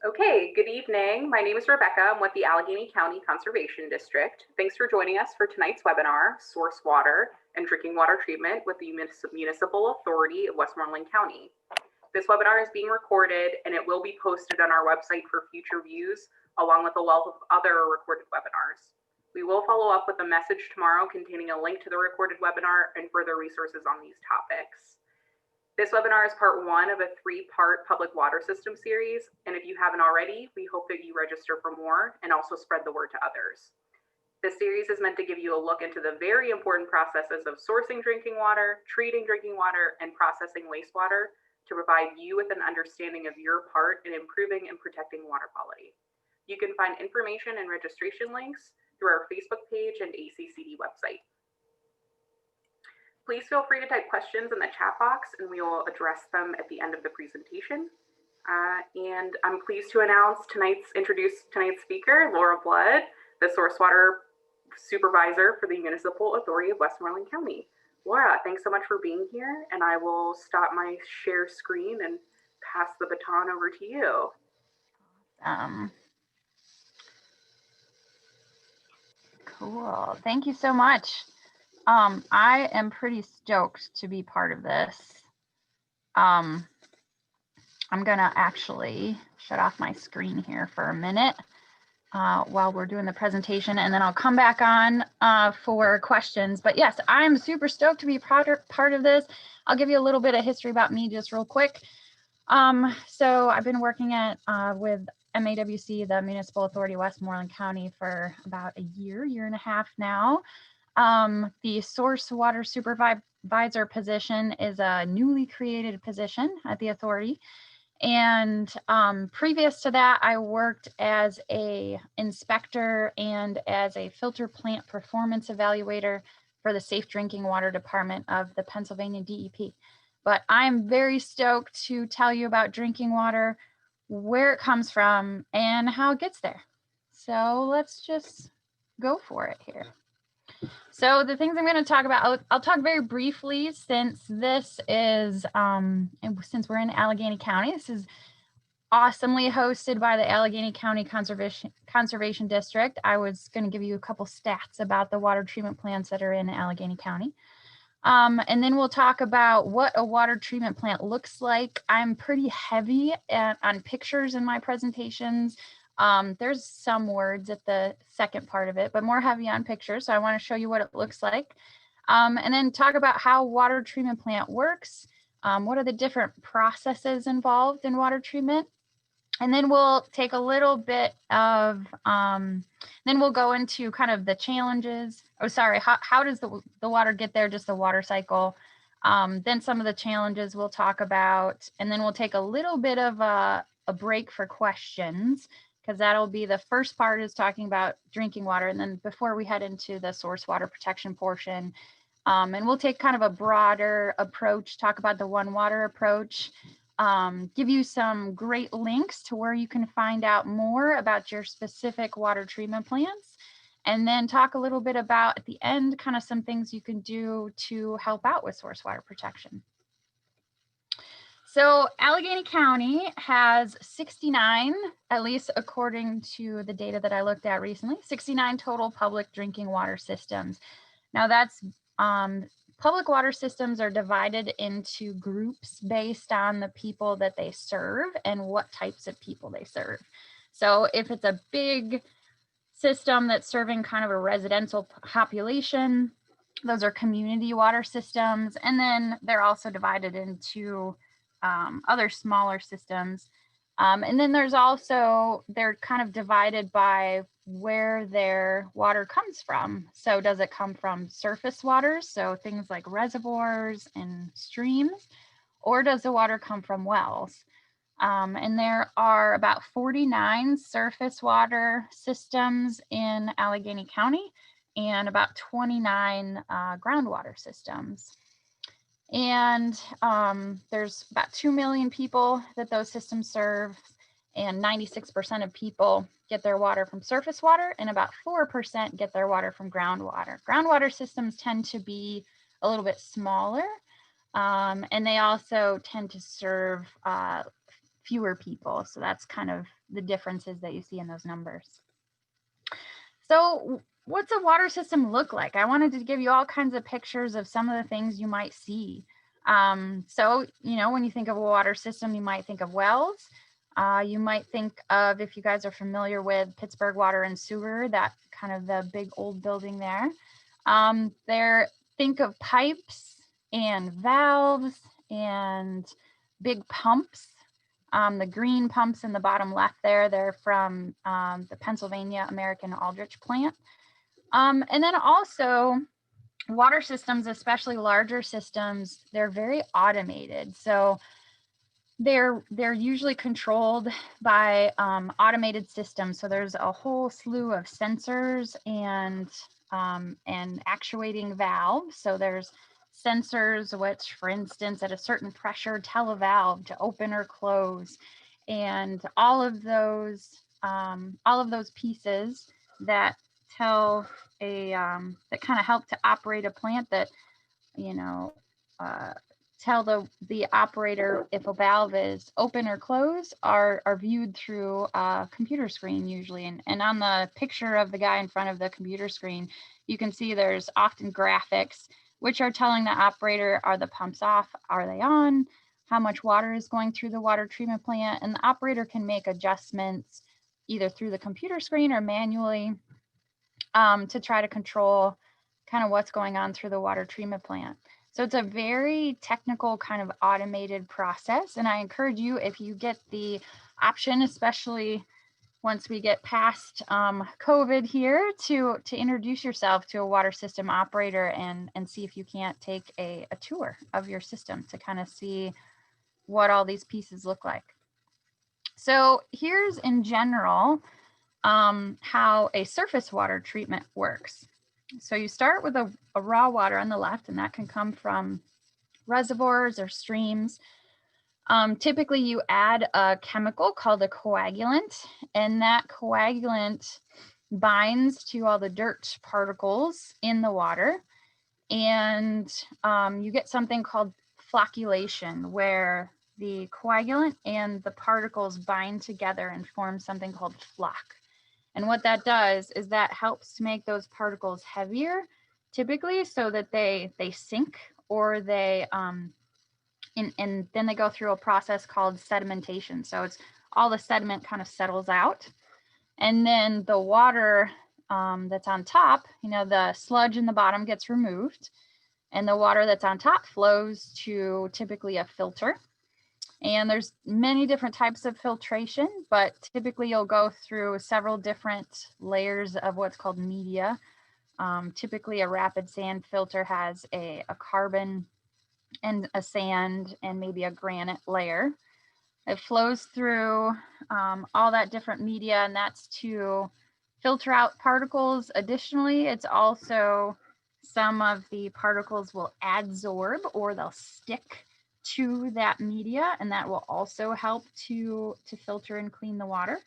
Okay, good evening. My name is Rebecca. I'm with the Allegheny County Conservation District. Thanks for joining us for tonight's webinar, Source Water and Drinking Water Treatment with the Municipal Authority of Westmoreland County. This webinar is being recorded and it will be posted on our website for future views, along with a wealth of other recorded webinars. We will follow up with a message tomorrow containing a link to the recorded webinar and further resources on these topics. This webinar is part one of a three-part public water system series, and if you haven't already, we hope that you register for more and also spread the word to others. This series is meant to give you a look into the very important processes of sourcing drinking water, treating drinking water, and processing wastewater to provide you with an understanding of your part in improving and protecting water quality. You can find information and registration links through our Facebook page and ACCD website. Please feel free to type questions in the chat box and we will address them at the end of the presentation. And I'm pleased to introduce tonight's speaker, Laura Blood, the Source Water Supervisor for the Municipal Authority of Westmoreland County. Laura, thanks so much for being here, and I will stop my share screen and pass the baton over to you. Cool. Thank you so much. I am pretty stoked to be part of this. I'm gonna actually shut off my screen here for a minute while we're doing the presentation, and then I'll come back on for questions. But yes, I'm super stoked to be part of this. I'll give you a little bit of history about me just real quick. So I've been working with MAWC, the Municipal Authority of Westmoreland County, for about a year and a half now. The Source Water Supervisor position is a newly created position at the authority. And previous to that, I worked as a inspector and as a filter plant performance evaluator for the Safe Drinking Water Department of the Pennsylvania DEP. But I'm very stoked to tell you about drinking water, where it comes from, and how it gets there. So let's just go for it here. So the things I'm going to talk about, I'll talk very briefly, since this is, since we're in Allegheny County, this is awesomely hosted by the Allegheny County Conservation District. I was going to give you a couple stats about the water treatment plants that are in Allegheny County. And then we'll talk about what a water treatment plant looks like. I'm pretty heavy on pictures in my presentations. There's some words at the second part of it, but more heavy on pictures. So I want to show you what it looks like. And then talk about how water treatment plant works. What are the different processes involved in water treatment? And then we'll take a little bit of, then we'll go into kind of the challenges. Oh, sorry, how does the water get there, just the water cycle. Then some of the challenges we'll talk about, and then we'll take a little bit of a break for questions, because that'll be the first part, is talking about drinking water. And then before we head into the source water protection portion, and we'll take kind of a broader approach, talk about the One Water approach, give you some great links to where you can find out more about your specific water treatment plants, and then talk a little bit about, at the end, kind of some things you can do to help out with source water protection. So Allegheny County has 69, at least according to the data that I looked at recently, 69 total public drinking water systems. Now that's public water systems are divided into groups based on the people that they serve and what types of people they serve. So if it's a big system that's serving kind of a residential population, those are community water systems. And then they're also divided into other smaller systems. And then there's also, they're kind of divided by where their water comes from. So does it come from surface waters, so things like reservoirs and streams, or does the water come from wells? And there are about 49 surface water systems in Allegheny County and about 29 groundwater systems. And there's about 2 million people that those systems serve, and 96% of people get their water from surface water, and about 4% get their water from groundwater. Groundwater systems tend to be a little bit smaller, and they also tend to serve fewer people. So that's kind of the differences that you see in those numbers. So what's a water system look like? I wanted to give you all kinds of pictures of some of the things you might see. So, you know, when you think of a water system, you might think of wells. You might think of, if you guys are familiar with Pittsburgh Water and Sewer, that kind of the big old building there. Think of pipes and valves and big pumps. The green pumps in the bottom left there, they're from the Pennsylvania American Aldrich plant. And then also water systems, especially larger systems, they're very automated. So they're usually controlled by automated systems. So there's a whole slew of sensors and actuating valves. So there's sensors which, for instance, at a certain pressure tell a valve to open or close, and all of those pieces that tell that kind of help to operate a plant, that, you know, tell the operator if a valve is open or closed, are viewed through a computer screen usually. And on the picture of the guy in front of the computer screen, you can see there's often graphics which are telling the operator, are the pumps off, are they on, how much water is going through the water treatment plant, and the operator can make adjustments either through the computer screen or manually to try to control kind of what's going on through the water treatment plant. So it's a very technical kind of automated process. And I encourage you, if you get the option, especially once we get past COVID here, to introduce yourself to a water system operator and see if you can't take a tour of your system to kind of see what all these pieces look like. So here's in general how a surface water treatment works. So you start with a raw water on the left, and that can come from reservoirs or streams. Typically you add a chemical called a coagulant, and that coagulant binds to all the dirt particles in the water. And you get something called flocculation, where the coagulant and the particles bind together and form something called floc. And what that does is that helps to make those particles heavier, typically, so that they sink, or they and then they go through a process called sedimentation. So it's all the sediment kind of settles out, and then the water that's on top, you know, the sludge in the bottom gets removed, and the water that's on top flows to typically a filter. And there's many different types of filtration, but typically you'll go through several different layers of what's called media. Typically a rapid sand filter has a carbon and a sand and maybe a granite layer. It flows through all that different media, and that's to filter out particles. Additionally, it's also, some of the particles will adsorb, or they'll stick to that media, and that will also help to filter and clean the water.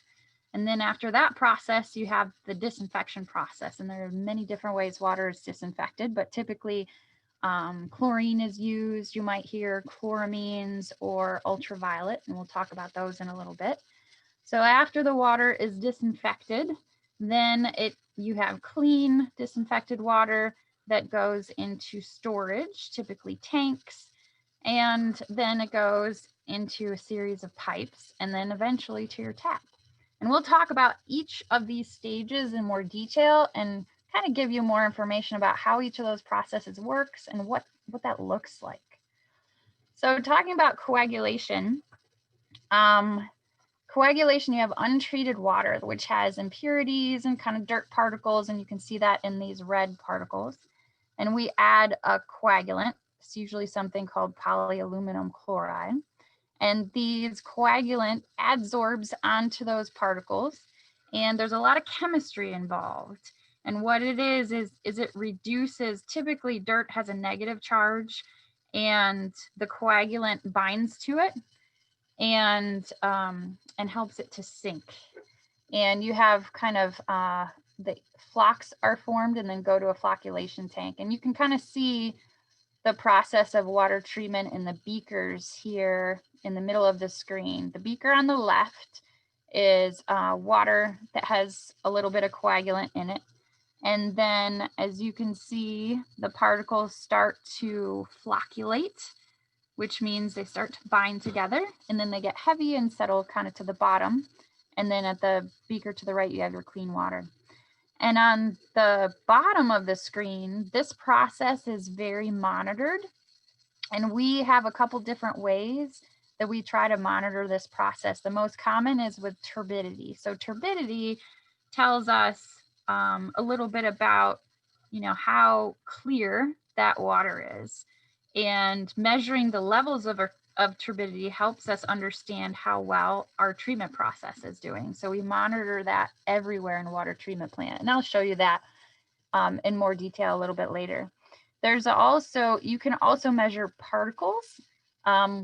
And then after that process, you have the disinfection process, and there are many different ways water is disinfected, but typically chlorine is used. You might hear chloramines or ultraviolet, and we'll talk about those in a little bit. So after the water is disinfected, then you have clean disinfected water that goes into storage, typically tanks, and then it goes into a series of pipes, and then eventually to your tap. And we'll talk about each of these stages in more detail and kind of give you more information about how each of those processes works and what that looks like. So talking about coagulation, you have untreated water, which has impurities and kind of dirt particles, and you can see that in these red particles. And we add a coagulant. It's usually something called polyaluminum chloride. And these coagulant adsorbs onto those particles. And there's a lot of chemistry involved. And what it is it reduces, typically dirt has a negative charge, and the coagulant binds to it and helps it to sink. And you have kind of the flocks are formed and then go to a flocculation tank. And you can kind of see the process of water treatment in the beakers here in the middle of the screen. The beaker on the left is water that has a little bit of coagulant in it. And then as you can see, the particles start to flocculate, which means they start to bind together, and then they get heavy and settle kind of to the bottom. And then at the beaker to the right, you have your clean water. And on the bottom of the screen, this process is very monitored. And we have a couple different ways that we try to monitor this process. The most common is with turbidity. So turbidity tells us a little bit about, how clear that water is. And measuring the levels of turbidity helps us understand how well our treatment process is doing. So we monitor that everywhere in a water treatment plant. And I'll show you that in more detail a little bit later. There's also, you can also measure particles.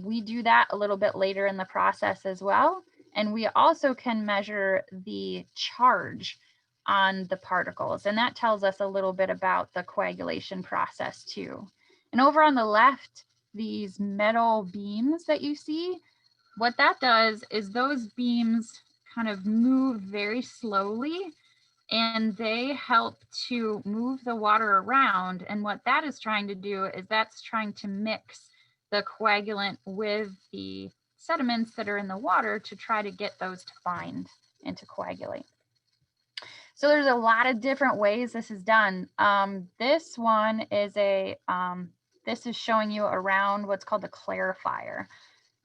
We do that a little bit later in the process as well. And we also can measure the charge on the particles. And that tells us a little bit about the coagulation process too. And over on the left, these metal beams that you see, what that does is those beams kind of move very slowly, and they help to move the water around. And what that is trying to do is that's trying to mix the coagulant with the sediments that are in the water to try to get those to bind and to coagulate. So there's a lot of different ways this is done. This one is this is showing you around what's called a clarifier.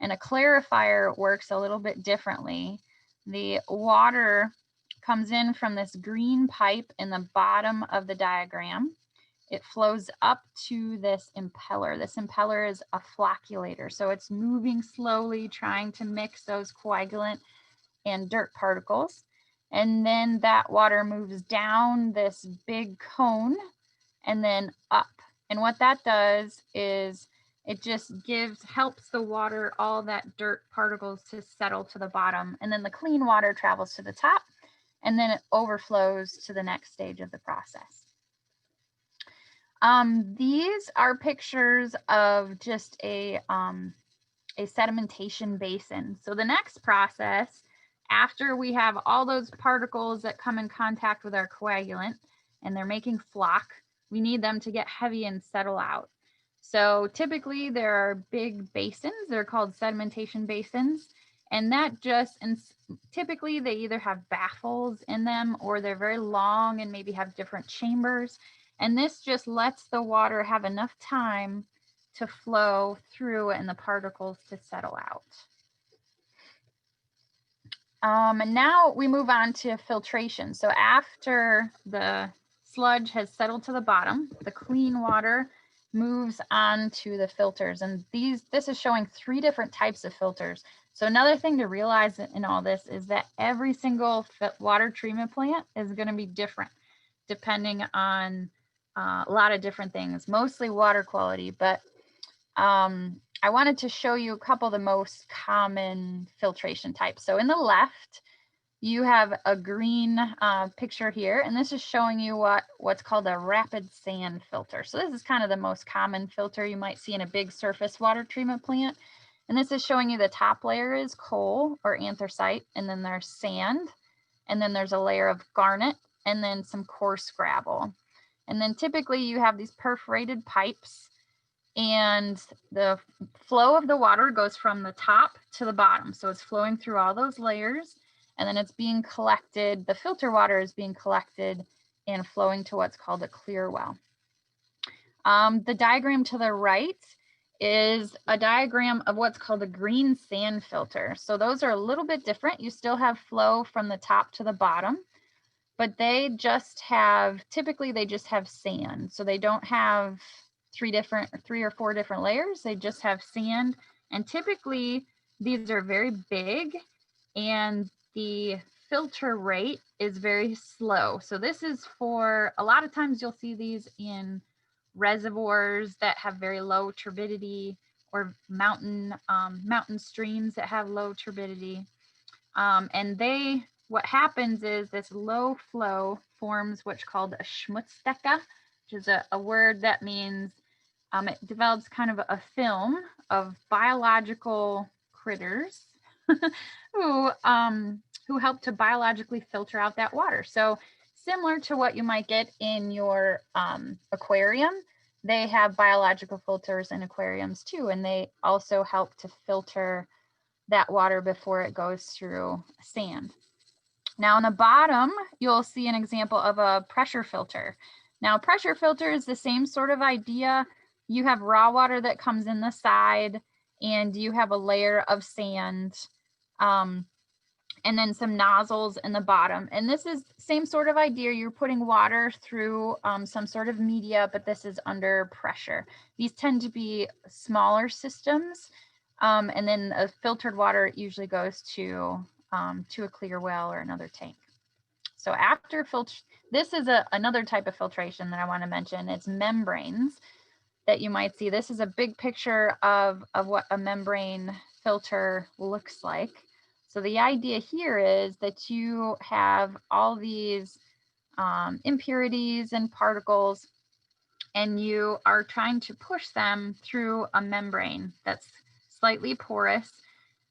And a clarifier works a little bit differently. The water comes in from this green pipe in the bottom of the diagram. It flows up to this impeller. This impeller is a flocculator. So it's moving slowly, trying to mix those coagulant and dirt particles. And then that water moves down this big cone and then up. And what that does is it just helps the water, all that dirt particles to settle to the bottom. And then the clean water travels to the top, and then it overflows to the next stage of the process. These are pictures of just a sedimentation basin. So the next process, after we have all those particles that come in contact with our coagulant and they're making flock, we need them to get heavy and settle out. So typically there are big basins, they're called sedimentation basins, and typically they either have baffles in them or they're very long and maybe have different chambers. And this just lets the water have enough time to flow through and the particles to settle out. And now we move on to filtration. So after the sludge has settled to the bottom, the clean water moves on to the filters. And this is showing 3 different types of filters. So another thing to realize in all this is that every single water treatment plant is going to be different depending on a lot of different things, mostly water quality. But I wanted to show you a couple of the most common filtration types. So in the left, you have a green picture here, and this is showing you what's called a rapid sand filter. So this is kind of the most common filter you might see in a big surface water treatment plant. And this is showing you the top layer is coal or anthracite, and then there's sand, and then there's a layer of garnet, and then some coarse gravel. And then typically you have these perforated pipes, and the flow of the water goes from the top to the bottom. So it's flowing through all those layers, and then it's being collected. The filter water is being collected and flowing to what's called a clear well. The diagram to the right is a diagram of what's called a green sand filter. So those are a little bit different. You still have flow from the top to the bottom, but typically they just have sand. So they don't have 3 or 4 different layers. They just have sand. And typically these are very big, and the filter rate is very slow. So this is for, a lot of times you'll see these in reservoirs that have very low turbidity, or mountain streams that have low turbidity. And what happens is this low flow forms what's called a Schmutzdecke, which is a word that means It develops kind of a film of biological critters who help to biologically filter out that water. So similar to what you might get in your aquarium, they have biological filters in aquariums too, and they also help to filter that water before it goes through sand. Now on the bottom, you'll see an example of a pressure filter. Now pressure filter is the same sort of idea. You have raw water that comes in the side and you have a layer of sand and then some nozzles in the bottom. And this is same sort of idea. You're putting water through some sort of media, but this is under pressure. These tend to be smaller systems. And then a filtered water usually goes to a clear well or another tank. So after filter, this is another type of filtration that I want to mention. It's membranes that you might see. This is a big picture of what a membrane filter looks like. So the idea here is that you have all these impurities and particles, and you are trying to push them through a membrane that's slightly porous,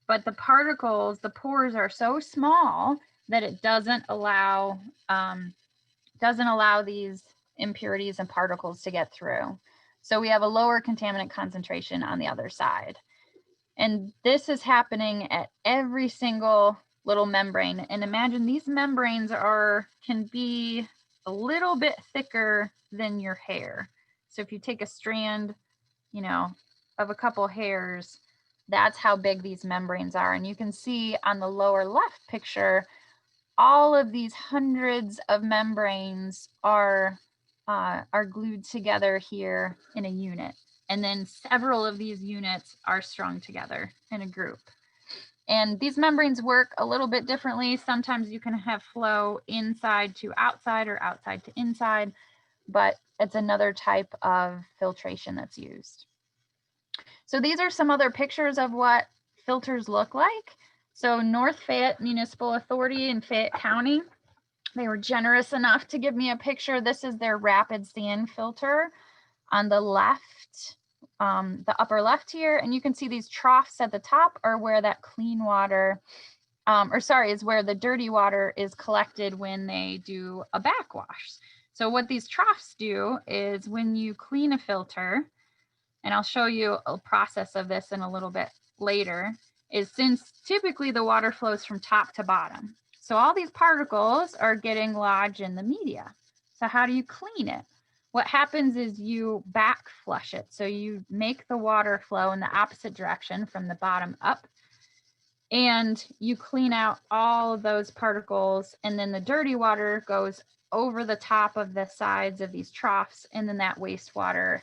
but the particles, the pores are so small that it doesn't allow these impurities and particles to get through. So we have a lower contaminant concentration on the other side. And this is happening at every single little membrane. And imagine these membranes can be a little bit thicker than your hair. So if you take a strand, you know, of a couple hairs, that's how big these membranes are. And you can see on the lower left picture, all of these hundreds of membranes are glued together here in a unit. And then several of these units are strung together in a group. And these membranes work a little bit differently. Sometimes you can have flow inside to outside or outside to inside, but it's another type of filtration that's used. So these are some other pictures of what filters look like. So North Fayette Municipal Authority in Fayette County, they were generous enough to give me a picture. This is their rapid sand filter on the left, the upper left here. And you can see these troughs at the top are where that clean water, is where the dirty water is collected when they do a backwash. So what these troughs do is when you clean a filter, and I'll show you a process of this in a little bit later, is since typically the water flows from top to bottom. So all these particles are getting lodged in the media. So how do you clean it? What happens is you back flush it. So you make the water flow in the opposite direction from the bottom up, and you clean out all of those particles, and then the dirty water goes over the top of the sides of these troughs, and then that wastewater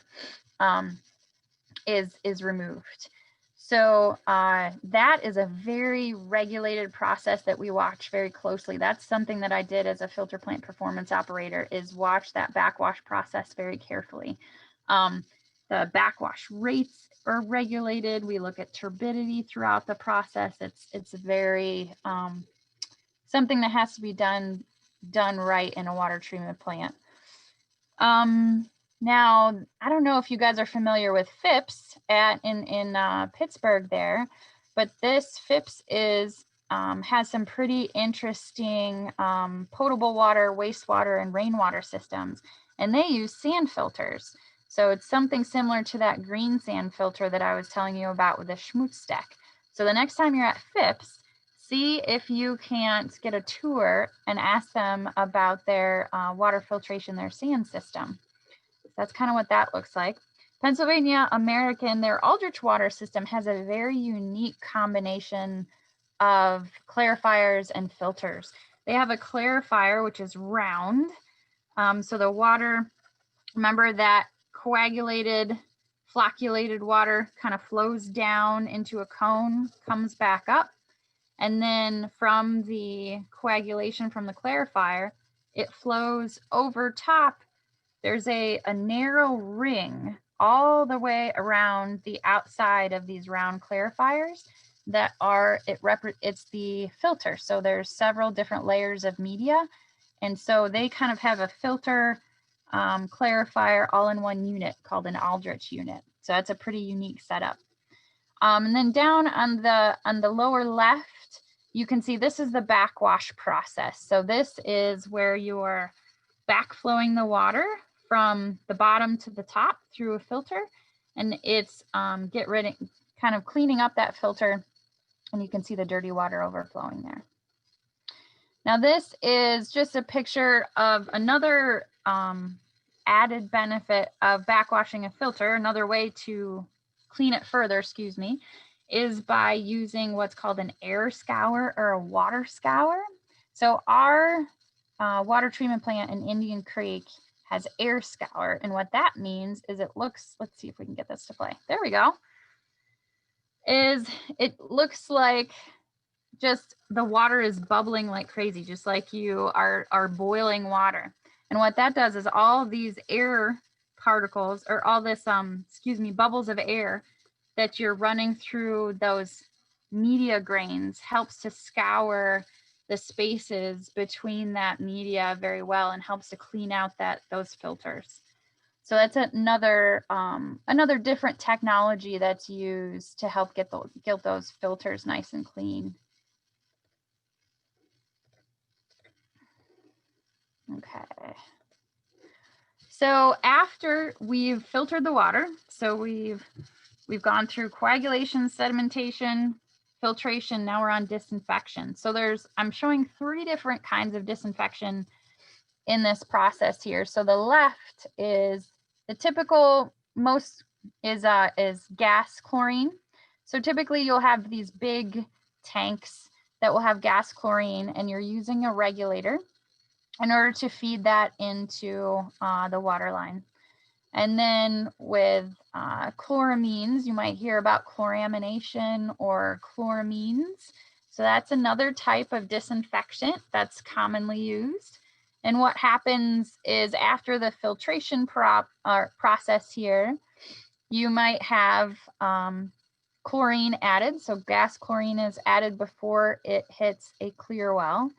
is removed. So that is a very regulated process that we watch very closely. That's something that I did as a filter plant performance operator, is watch that backwash process very carefully. The backwash rates are regulated. We look at turbidity throughout the process. It's very something that has to be done right in a water treatment plant. Now, I don't know if you guys are familiar with FIPS in Pittsburgh there, but this FIPS has some pretty interesting potable water, wastewater, and rainwater systems, and they use sand filters. So it's something similar to that green sand filter that I was telling you about with the Schmutz-Deck. So the next time you're at FIPS, see if you can't get a tour and ask them about their water filtration, their sand system. That's kind of what that looks like. Pennsylvania American, their Aldrich water system has a very unique combination of clarifiers and filters. They have a clarifier, which is round. So the water, remember that coagulated, flocculated water kind of flows down into a cone, comes back up. And then from the coagulation from the clarifier, it flows over top. There's a narrow ring all the way around the outside of these round clarifiers that it's the filter. So there's several different layers of media. And so they kind of have a filter clarifier all-in-one unit called an Aldrich unit. So that's a pretty unique setup. And then down on the lower left, you can see this is the backwash process. So this is where you're backflowing the water from the bottom to the top through a filter, and it's kind of cleaning up that filter, and you can see the dirty water overflowing there. Now this is just a picture of another added benefit of backwashing a filter. Another way to clean it further, excuse me, is by using what's called an air scour or a water scour. So our water treatment plant in Indian Creek has air scour, and what that means is it looks, let's see if we can get this to play. There we go. It looks like just the water is bubbling like crazy, just like you are boiling water. And what that does is all these air particles, or all this, bubbles of air that you're running through those media grains helps to scour the spaces between that media very well and helps to clean out those filters. So that's another different technology that's used to help get those filters nice and clean. Okay. So after we've filtered the water, so we've gone through coagulation, sedimentation, filtration, now we're on disinfection. So I'm showing 3 different kinds of disinfection in this process here. So the left is the typical, most is gas chlorine. So typically you'll have these big tanks that will have gas chlorine, and you're using a regulator in order to feed that into the water line. And then with chloramines, you might hear about chloramination or chloramines. So that's another type of disinfectant that's commonly used. And what happens is after the filtration process here, you might have chlorine added. So gas chlorine is added before it hits a clear well.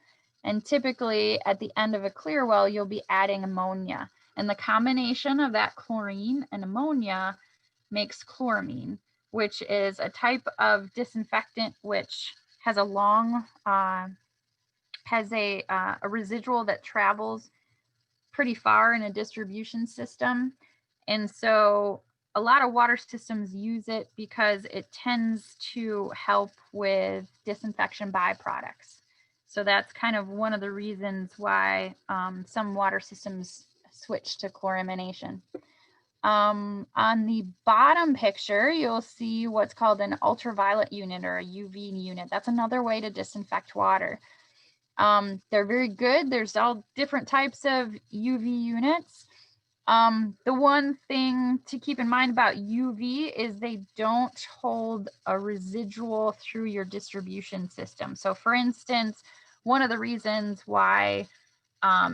And typically at the end of a clear well, you'll be adding ammonia. And the combination of that chlorine and ammonia makes chloramine, which is a type of disinfectant which has a long, has a residual that travels pretty far in a distribution system. And so a lot of water systems use it because it tends to help with disinfection byproducts. So that's kind of one of the reasons why some water systems switch to chloramination. On the bottom picture, you'll see what's called an ultraviolet unit or a UV unit. That's another way to disinfect water. They're very good. There's all different types of UV units. The one thing to keep in mind about UV is they don't hold a residual through your distribution system. So for instance, one of the reasons why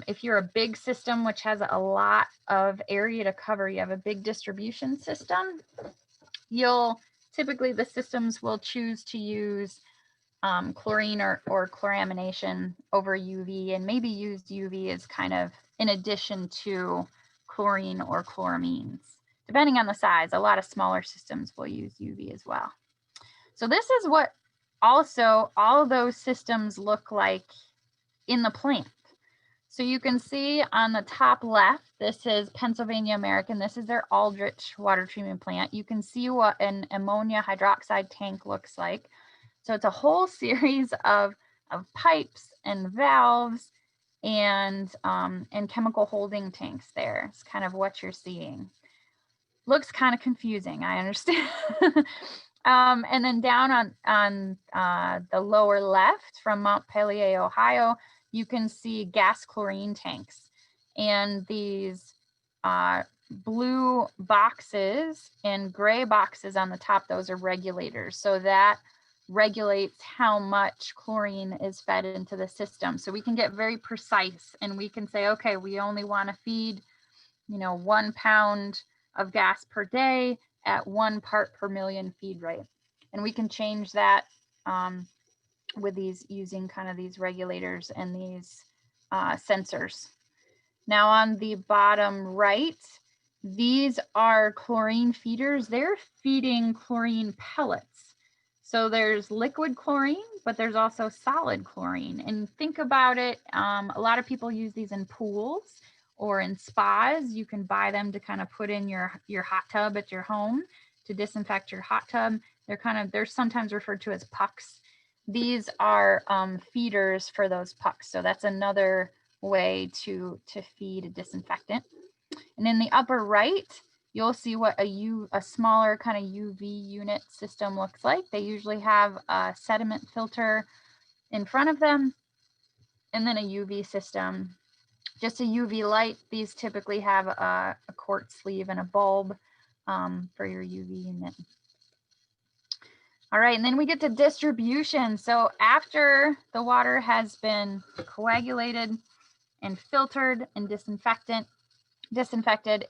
if you're a big system which has a lot of area to cover, you have a big distribution system, typically the systems will choose to use chlorine or chloramination over UV, and maybe use UV as kind of in addition to chlorine or chloramines. Depending on the size, a lot of smaller systems will use UV as well. So this is what also all of those systems look like in the plant. So you can see on the top left, this is Pennsylvania American. This is their Aldrich water treatment plant. You can see what an ammonia hydroxide tank looks like. So it's a whole series of pipes and valves and chemical holding tanks there. It's kind of what you're seeing. Looks kind of confusing, I understand. And then down on the lower left from Mount Pelier, Ohio, you can see gas chlorine tanks. And these blue boxes and gray boxes on the top, those are regulators. So that regulates how much chlorine is fed into the system. So we can get very precise and we can say, okay, we only want to feed, 1 pound of gas per day at 1 part per million feed rate. And we can change that with using kind of these regulators and these sensors. Now on the bottom right, these are chlorine feeders. They're feeding chlorine pellets. So there's liquid chlorine, but there's also solid chlorine. And think about it, a lot of people use these in pools or in spas. You can buy them to kind of put in your hot tub at your home to disinfect your hot tub. They're sometimes referred to as pucks. These are feeders for those pucks. So that's another way to feed a disinfectant. And in the upper right, you'll see what a smaller kind of UV unit system looks like. They usually have a sediment filter in front of them and then a UV system. Just a UV light. These typically have a quartz sleeve and a bulb for your UV unit. All right, and then we get to distribution. So after the water has been coagulated and filtered and disinfected,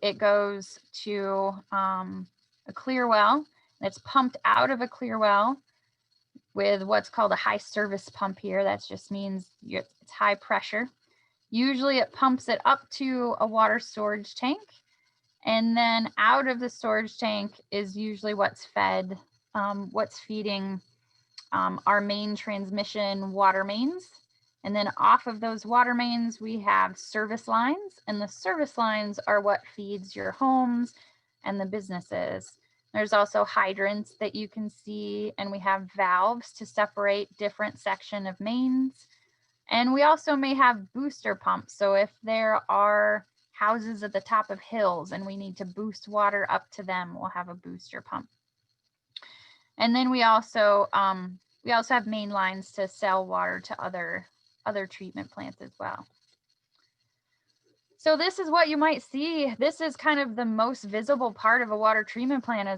it goes to a clear well. It's pumped out of a clear well with what's called a high service pump here. That just means it's high pressure. Usually it pumps it up to a water storage tank, and then out of the storage tank is usually what's fed, what's feeding our main transmission water mains. And then off of those water mains, we have service lines, and the service lines are what feeds your homes and the businesses. There's also hydrants that you can see, and we have valves to separate different section of mains. And we also may have booster pumps. So if there are houses at the top of hills and we need to boost water up to them, we'll have a booster pump. And then we also have main lines to sell water to other treatment plants as well. So this is what you might see. This is kind of the most visible part of a water treatment plant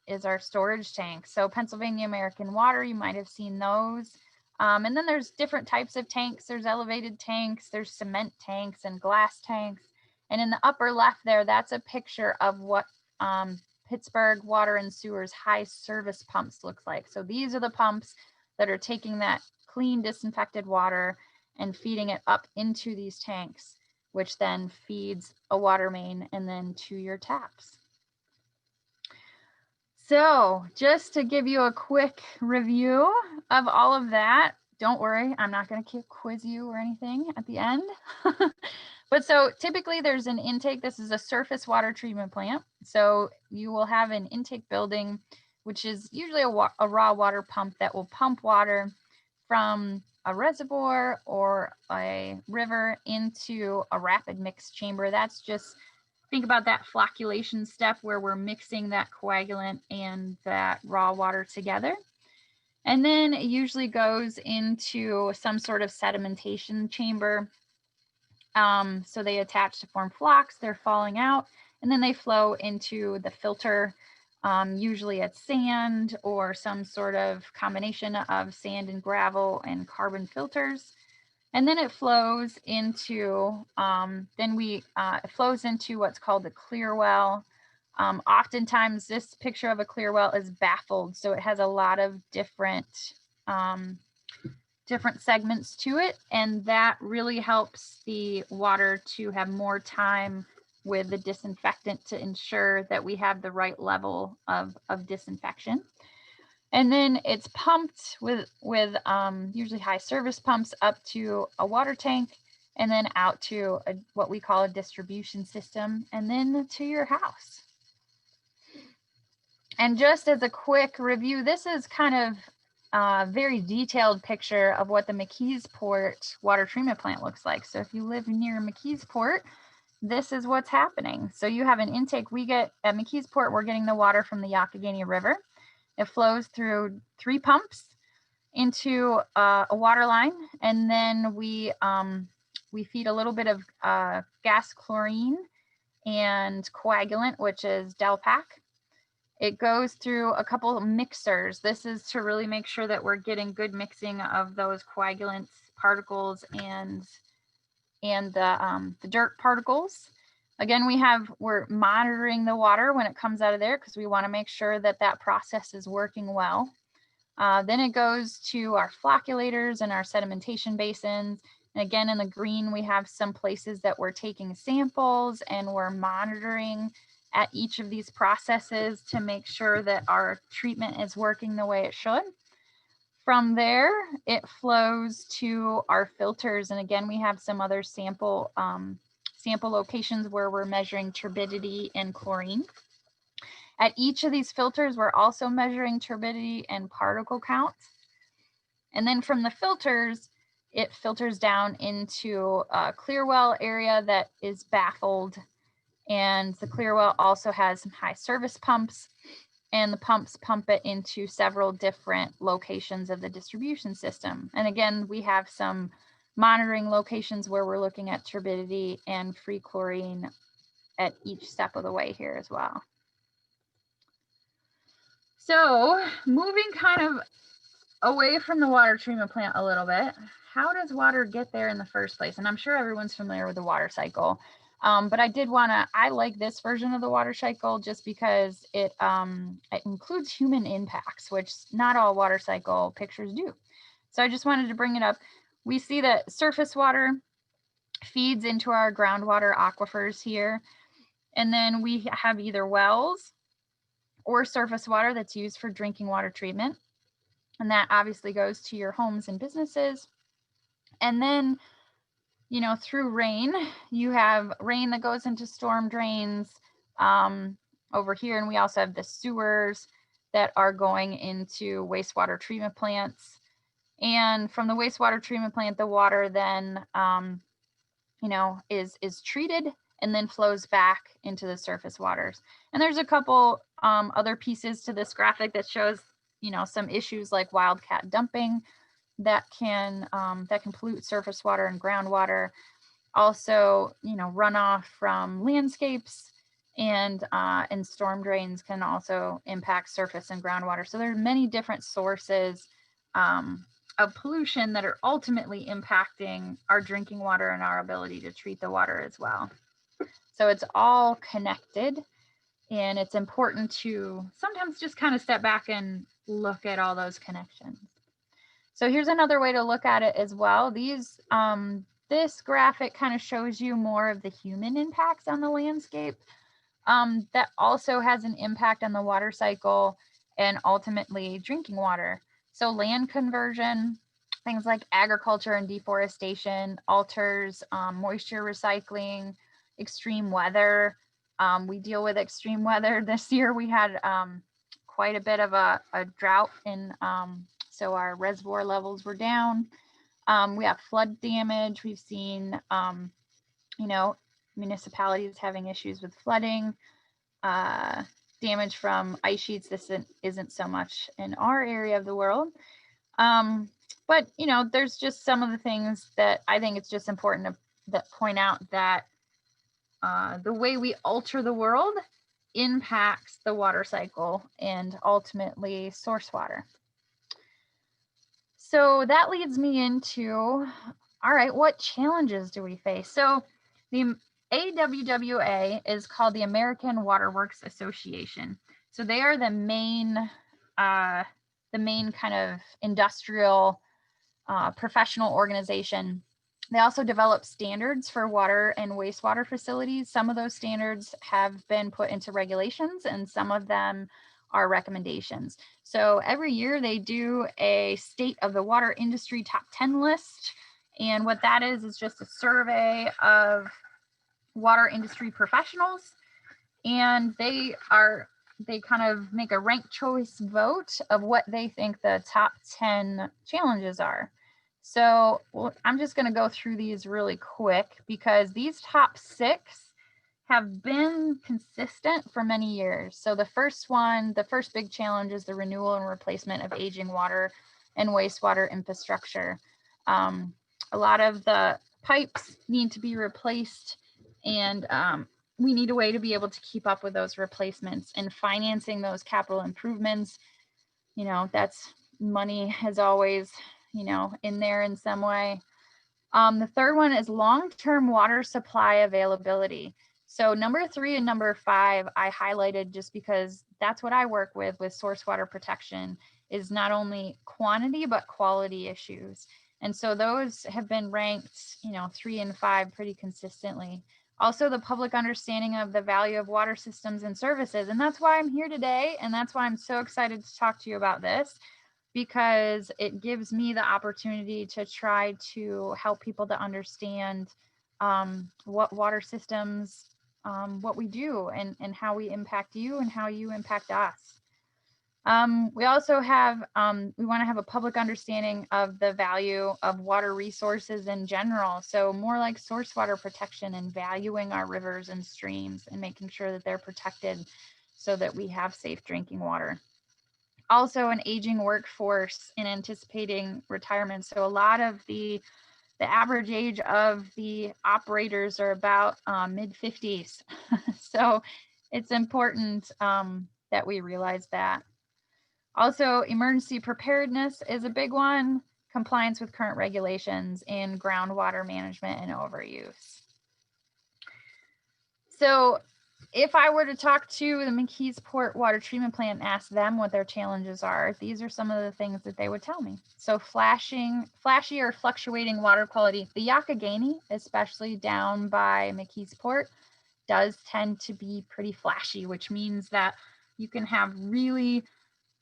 is our storage tank. So Pennsylvania American Water, you might have seen those. And then there's different types of tanks. There's elevated tanks, there's cement tanks and glass tanks. And in the upper left there, that's a picture of what Pittsburgh Water and Sewer's high service pumps looks like. So these are the pumps that are taking that clean disinfected water and feeding it up into these tanks, which then feeds a water main and then to your taps. So just to give you a quick review of all of that, don't worry, I'm not going to quiz you or anything at the end. But so typically there's an intake. This is a surface water treatment plant. So you will have an intake building, which is usually a raw water pump that will pump water from a reservoir or a river into a rapid mix chamber. That's just, think about that flocculation step where we're mixing that coagulant and that raw water together. And then it usually goes into some sort of sedimentation chamber. So they attach to form flocks, they're falling out, and then they flow into the filter. Usually it's sand or some sort of combination of sand and gravel and carbon filters. And then it flows into, it flows into what's called the clear well. Oftentimes this picture of a clear well is baffled. So it has a lot of different segments to it. And that really helps the water to have more time with the disinfectant to ensure that we have the right level of disinfection. And then it's pumped with usually high service pumps up to a water tank and then out to what we call a distribution system and then to your house. And just as a quick review, this is kind of a very detailed picture of what the McKeesport water treatment plant looks like. So if you live near McKeesport, this is what's happening. So you have an intake. We get at McKeesport, we're getting the water from the Youghiogheny River. It flows through 3 pumps into a water line, and then we feed a little bit of gas chlorine and coagulant, which is Delpac. It goes through a couple of mixers. This is to really make sure that we're getting good mixing of those coagulants, particles, and the dirt particles. Again, we're monitoring the water when it comes out of there because we want to make sure that that process is working well. Then it goes to our flocculators and our sedimentation basins. And again, in the green, we have some places that we're taking samples and we're monitoring at each of these processes to make sure that our treatment is working the way it should. From there, it flows to our filters. And again, we have some other sample locations where we're measuring turbidity and chlorine. At each of these filters, we're also measuring turbidity and particle counts. And then from the filters, it filters down into a clear well area that is baffled. And the clear well also has some high service pumps, and the pumps pump it into several different locations of the distribution system. And again, we have some monitoring locations where we're looking at turbidity and free chlorine at each step of the way here as well. So moving kind of away from the water treatment plant a little bit, how does water get there in the first place? And I'm sure everyone's familiar with the water cycle, but I like this version of the water cycle just because it includes human impacts, which not all water cycle pictures do. So I just wanted to bring it up. We see that surface water feeds into our groundwater aquifers here. And then we have either wells or surface water that's used for drinking water treatment. And that obviously goes to your homes and businesses. And then, you know, through rain, you have rain that goes into storm drains over here. And we also have the sewers that are going into wastewater treatment plants. And from the wastewater treatment plant, the water then, you know, is treated and then flows back into the surface waters. And there's a couple other pieces to this graphic that shows, you know, some issues like wildcat dumping that can pollute surface water and groundwater. Also, you know, runoff from landscapes and storm drains can also impact surface and groundwater. So there are many different sources of pollution that are ultimately impacting our drinking water and our ability to treat the water as well. So it's all connected, and it's important to sometimes just kind of step back and look at all those connections. So here's another way to look at it as well. This graphic kind of shows you more of the human impacts on the landscape. That also has an impact on the water cycle and ultimately drinking water. So land conversion, things like agriculture and deforestation, alters moisture recycling, extreme weather. We deal with extreme weather. This year we had quite a bit of a drought, and so our reservoir levels were down. We have flood damage. We've seen, you know, municipalities having issues with flooding, damage from ice sheets. This isn't so much in our area of the world. But, you know, there's just some of the things that I think it's just important to point out that the way we alter the world impacts the water cycle and ultimately source water. So that leads me into, all right, what challenges do we face? So the AWWA is called the American Water Works Association. So they are the main kind of industrial professional organization. They also develop standards for water and wastewater facilities. Some of those standards have been put into regulations, and some of them are recommendations. So every year they do a state of the water industry top 10 list. And what that is just a survey of water industry professionals. And they kind of make a ranked choice vote of what they think the top 10 challenges are. So I'm just going to go through these really quick because these top 6 have been consistent for many years. So the first big challenge is the renewal and replacement of aging water and wastewater infrastructure. A lot of the pipes need to be replaced, and we need a way to be able to keep up with those replacements, and financing those capital improvements. You know, that's money as always, you know, in there in some way. The third one is long-term water supply availability. So number 3 and number 5, I highlighted just because that's what I work with source water protection, is not only quantity, but quality issues. And so those have been ranked, 3 and 5 pretty consistently. Also, the public understanding of the value of water systems and services. And that's why I'm here today. And that's why I'm so excited to talk to you about this, because it gives me the opportunity to try to help people to understand what water systems, what we do, and how we impact you and how you impact us. We also have, we want to have a public understanding of the value of water resources in general. So more like source water protection and valuing our rivers and streams and making sure that they're protected so that we have safe drinking water. Also an aging workforce and anticipating retirement. So a lot of the average age of the operators are about mid 50s. So it's important that we realize that. Also, emergency preparedness is a big one, compliance with current regulations, and groundwater management and overuse. So if I were to talk to the McKeesport Water Treatment Plant and ask them what their challenges are, these are some of the things that they would tell me. So flashy or fluctuating water quality. The Youghiogheny, especially down by McKeesport, does tend to be pretty flashy, which means that you can have really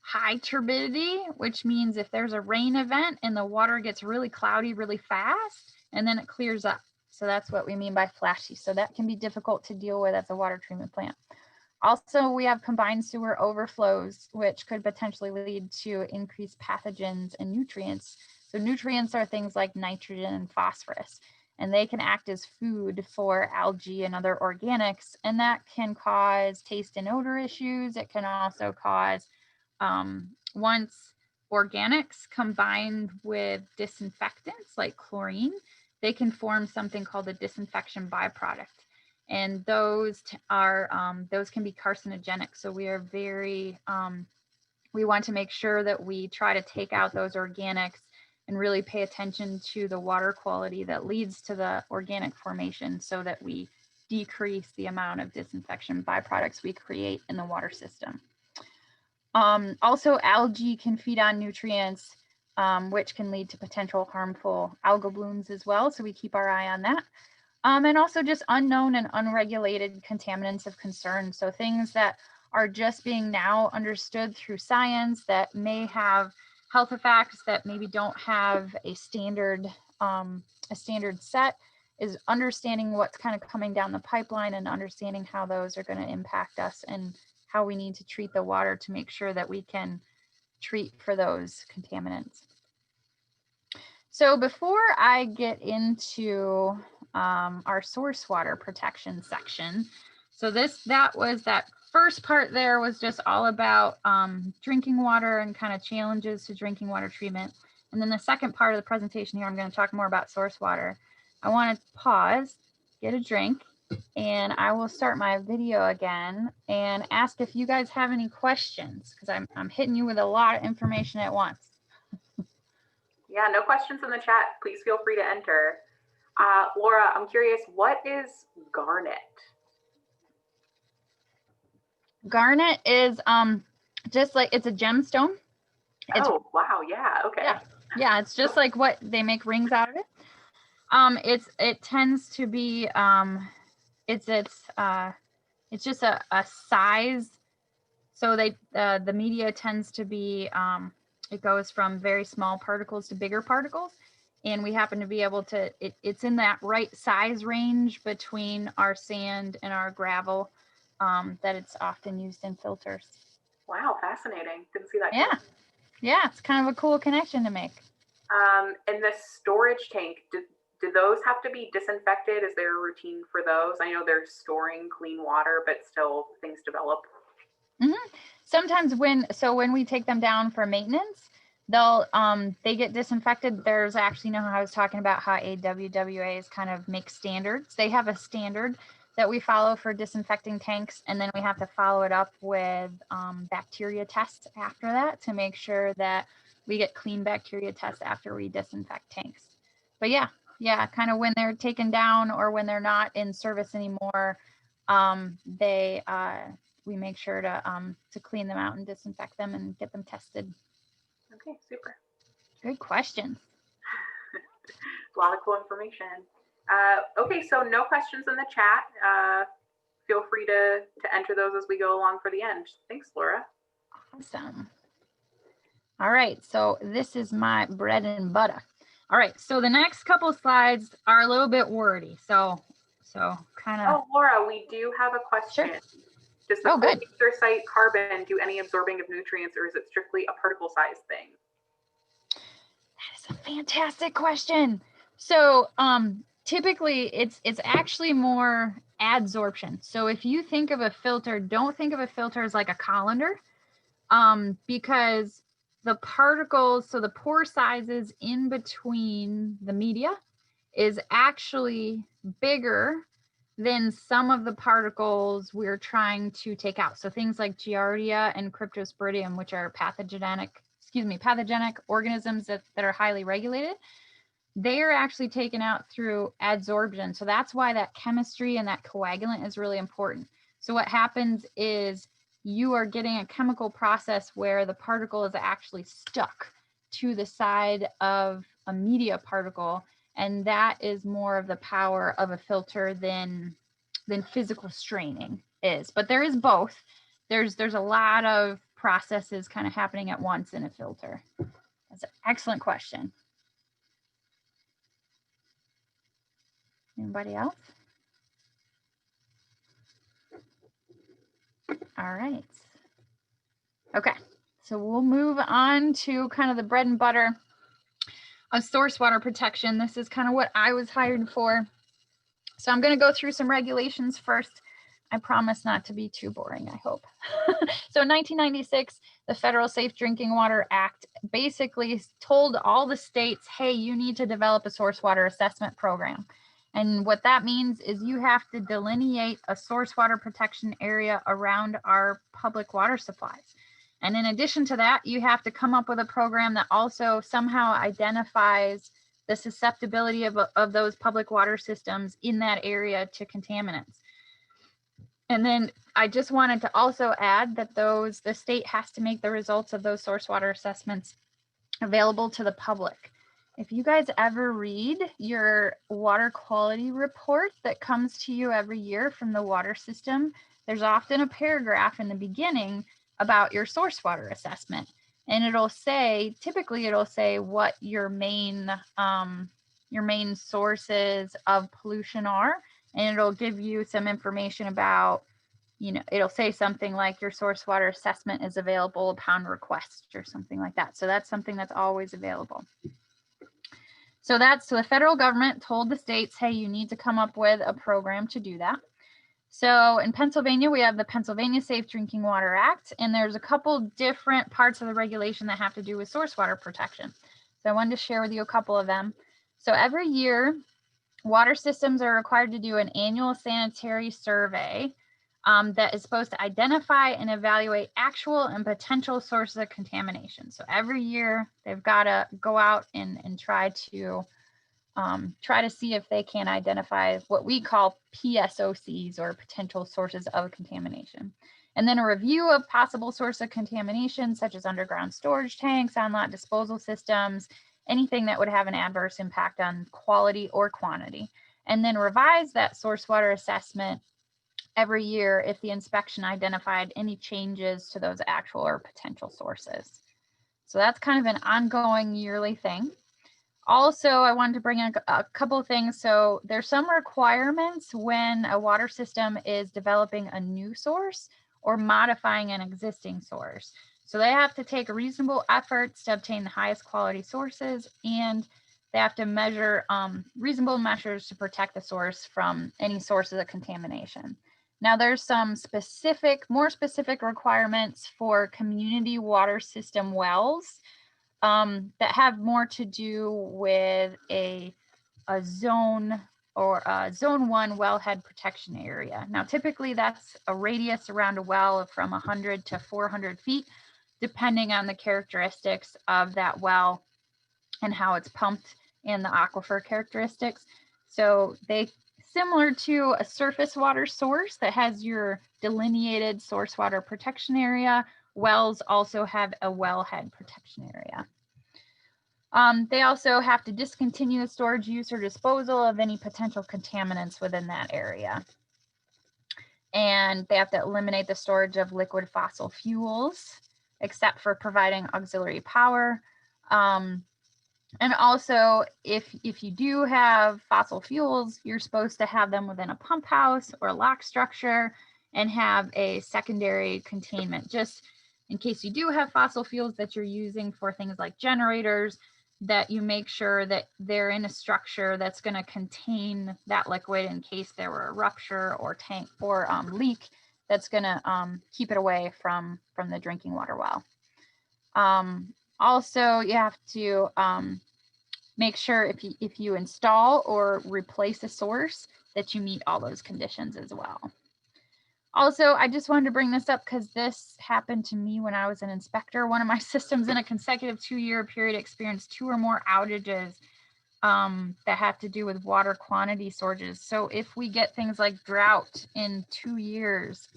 high turbidity, which means if there's a rain event and the water gets really cloudy really fast and then it clears up. So that's what we mean by flashy. So that can be difficult to deal with as a water treatment plant. Also, we have combined sewer overflows, which could potentially lead to increased pathogens and nutrients. So nutrients are things like nitrogen and phosphorus, and they can act as food for algae and other organics, and that can cause taste and odor issues. It can also cause once organics combined with disinfectants like chlorine, they can form something called a disinfection byproduct. And those those can be carcinogenic. So we are very, we want to make sure that we try to take out those organics and really pay attention to the water quality that leads to the organic formation so that we decrease the amount of disinfection byproducts we create in the water system. Also, algae can feed on nutrients, which can lead to potential harmful algal blooms as well. So we keep our eye on that. And also just unknown and unregulated contaminants of concern. So things that are just being now understood through science that may have health effects that maybe don't have a standard set, is understanding what's kind of coming down the pipeline and understanding how those are going to impact us and how we need to treat the water to make sure that we can treat for those contaminants. So before I get into our source water protection section, so that first part there was just all about drinking water and kind of challenges to drinking water treatment. And then the second part of the presentation here, I'm going to talk more about source water. I want to pause, get a drink, and I will start my video again and ask if you guys have any questions, because I'm hitting you with a lot of information at once. Yeah, no questions in the chat. Please feel free to enter. Laura, I'm curious, what is garnet? Garnet is just like, it's a gemstone. Oh, wow. Yeah. Okay. Yeah, it's just like what they make rings out of it. It tends to be it's just a size. So the media tends to be it goes from very small particles to bigger particles, and we happen to be able to it's in that right size range between our sand and our gravel, that it's often used in filters. Wow, fascinating. Didn't see that. Yeah. Yeah, it's kind of a cool connection to make. And the storage tank, do those have to be disinfected? Is there a routine for those? I know they're storing clean water, but still things develop. Sometimes when we take them down for maintenance, they get disinfected. There's actually, how I was talking about how AWWAs kind of make standards. They have a standard that we follow for disinfecting tanks, and then we have to follow it up with bacteria tests after that to make sure that we get clean bacteria tests after we disinfect tanks. But yeah, kind of when they're taken down or when they're not in service anymore, we make sure to clean them out and disinfect them and get them tested. Okay, super. Good questions. A lot of cool information. Okay, so no questions in the chat. Feel free to enter those as we go along for the end. Thanks, Laura. Awesome. All right, so this is my bread and butter. All right, so the next couple slides are a little bit wordy, so kind of. Oh, Laura, we do have a question. Sure. Does the good. laser site carbon do any absorbing of nutrients, or is it strictly a particle size thing? That is a fantastic question. So typically it's actually more adsorption. So if you think of a filter, don't think of a filter as like a colander, because the particles, so the pore sizes in between the media is actually bigger than some of the particles we're trying to take out. So things like Giardia and Cryptosporidium, which are pathogenic organisms that are highly regulated, they are actually taken out through adsorption. So that's why that chemistry and that coagulant is really important. So what happens is you are getting a chemical process where the particle is actually stuck to the side of a media particle, and that is more of the power of a filter than physical straining is. But there is both. There's a lot of processes kind of happening at once in a filter. That's an excellent question. Anybody else? All right. Okay, so we'll move on to kind of the bread and butter of source water protection. This is kind of what I was hired for. So I'm going to go through some regulations first. I promise not to be too boring, I hope. So in 1996, the Federal Safe Drinking Water Act basically told all the states, hey, you need to develop a source water assessment program. And what that means is you have to delineate a source water protection area around our public water supplies. And in addition to that, you have to come up with a program that also somehow identifies the susceptibility of those public water systems in that area to contaminants. And then I just wanted to also add that the state has to make the results of those source water assessments available to the public. If you guys ever read your water quality report that comes to you every year from the water system, there's often a paragraph in the beginning about your source water assessment. And it'll say, typically it'll say what your main sources of pollution are. And it'll give you some information about, it'll say something like your source water assessment is available upon request or something like that. So that's something that's always available. So the federal government told the states, hey, you need to come up with a program to do that. So in Pennsylvania, we have the Pennsylvania Safe Drinking Water Act, and there's a couple different parts of the regulation that have to do with source water protection. So I wanted to share with you a couple of them. So every year, water systems are required to do an annual sanitary survey that is supposed to identify and evaluate actual and potential sources of contamination. So every year they've got to go out and try to see if they can identify what we call PSOCs, or potential sources of contamination. And then a review of possible source of contamination, such as underground storage tanks, on-lot disposal systems, anything that would have an adverse impact on quality or quantity. And then revise that source water assessment every year if the inspection identified any changes to those actual or potential sources. So that's kind of an ongoing yearly thing. Also, I wanted to bring in a couple of things. So there's some requirements when a water system is developing a new source or modifying an existing source. So they have to take reasonable efforts to obtain the highest quality sources, and they have to measure reasonable measures to protect the source from any sources of contamination. Now there's some more specific requirements for community water system wells that have more to do with a zone or a zone 1 wellhead protection area. Now, typically that's a radius around a well from 100 to 400 feet, depending on the characteristics of that well and how it's pumped and the aquifer characteristics. So similar to a surface water source that has your delineated source water protection area, wells also have a wellhead protection area. They also have to discontinue the storage, use, or disposal of any potential contaminants within that area. And they have to eliminate the storage of liquid fossil fuels, except for providing auxiliary power. And also, if you do have fossil fuels, you're supposed to have them within a pump house or a lock structure and have a secondary containment, just in case you do have fossil fuels that you're using for things like generators, that you make sure that they're in a structure that's going to contain that liquid in case there were a rupture or tank or leak that's going to keep it away from the drinking water well. Also, you have to make sure if you install or replace a source that you meet all those conditions as well. Also, I just wanted to bring this up because this happened to me when I was an inspector. One of my systems in a consecutive 2-year period experienced 2 or more outages that have to do with water quantity sources. So if we get things like drought in 2 years,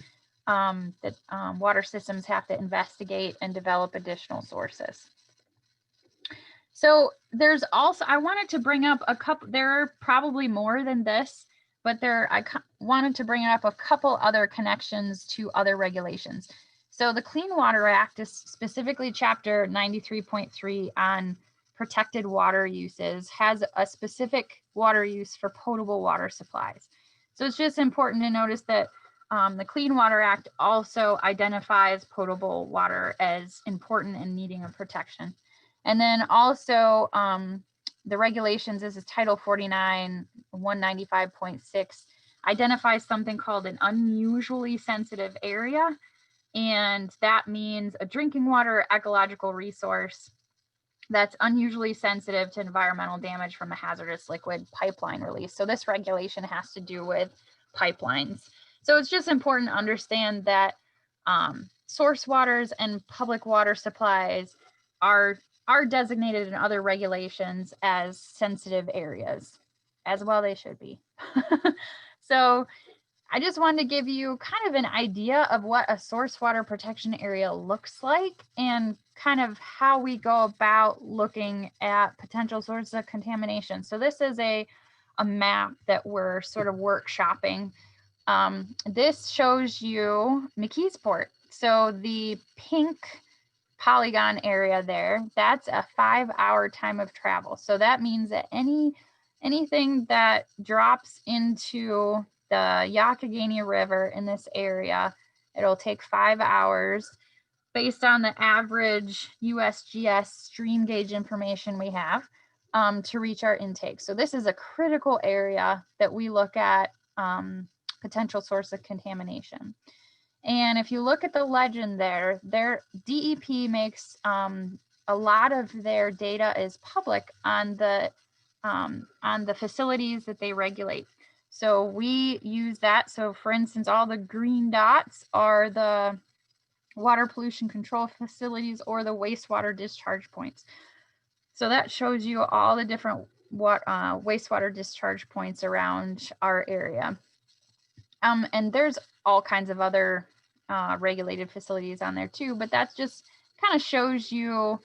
water systems have to investigate and develop additional sources. So there's also, I wanted to bring up a couple, there are probably more than this, but I wanted to bring up a couple other connections to other regulations. So the Clean Water Act is specifically chapter 93.3 on protected water uses, has a specific water use for potable water supplies. So it's just important to notice that the Clean Water Act also identifies potable water as important and needing a protection. And then also the regulations, this is Title 49, 195.6, identifies something called an unusually sensitive area. And that means a drinking water ecological resource that's unusually sensitive to environmental damage from a hazardous liquid pipeline release. So this regulation has to do with pipelines. So it's just important to understand that source waters and public water supplies are designated in other regulations as sensitive areas, as well they should be. So I just wanted to give you kind of an idea of what a source water protection area looks like and kind of how we go about looking at potential sources of contamination. So this is a map that we're sort of workshopping. This shows you McKeesport. So the pink polygon area there, that's a 5-hour time of travel. So that means that anything that drops into the Youghiogheny River in this area, it'll take 5 hours based on the average USGS stream gauge information we have to reach our intake. So this is a critical area that we look at potential source of contamination. And if you look at the legend there, their DEP makes a lot of their data is public on the facilities that they regulate. So we use that. So for instance, all the green dots are the water pollution control facilities or the wastewater discharge points. So that shows you all the different wastewater discharge points around our area. And there's all kinds of other regulated facilities on there too, but that just kind of shows you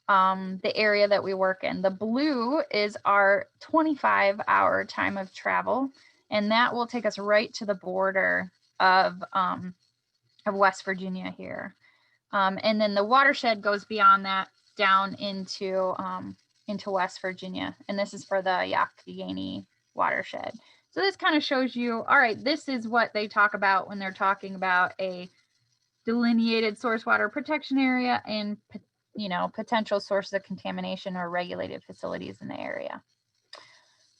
the area that we work in. The blue is our 25-hour time of travel, and that will take us right to the border of West Virginia here. And then the watershed goes beyond that down into West Virginia, and this is for the Youghiogheny watershed. So this kind of shows you, all right, this is what they talk about when they're talking about a delineated source water protection area and, you know, potential sources of contamination or regulated facilities in the area.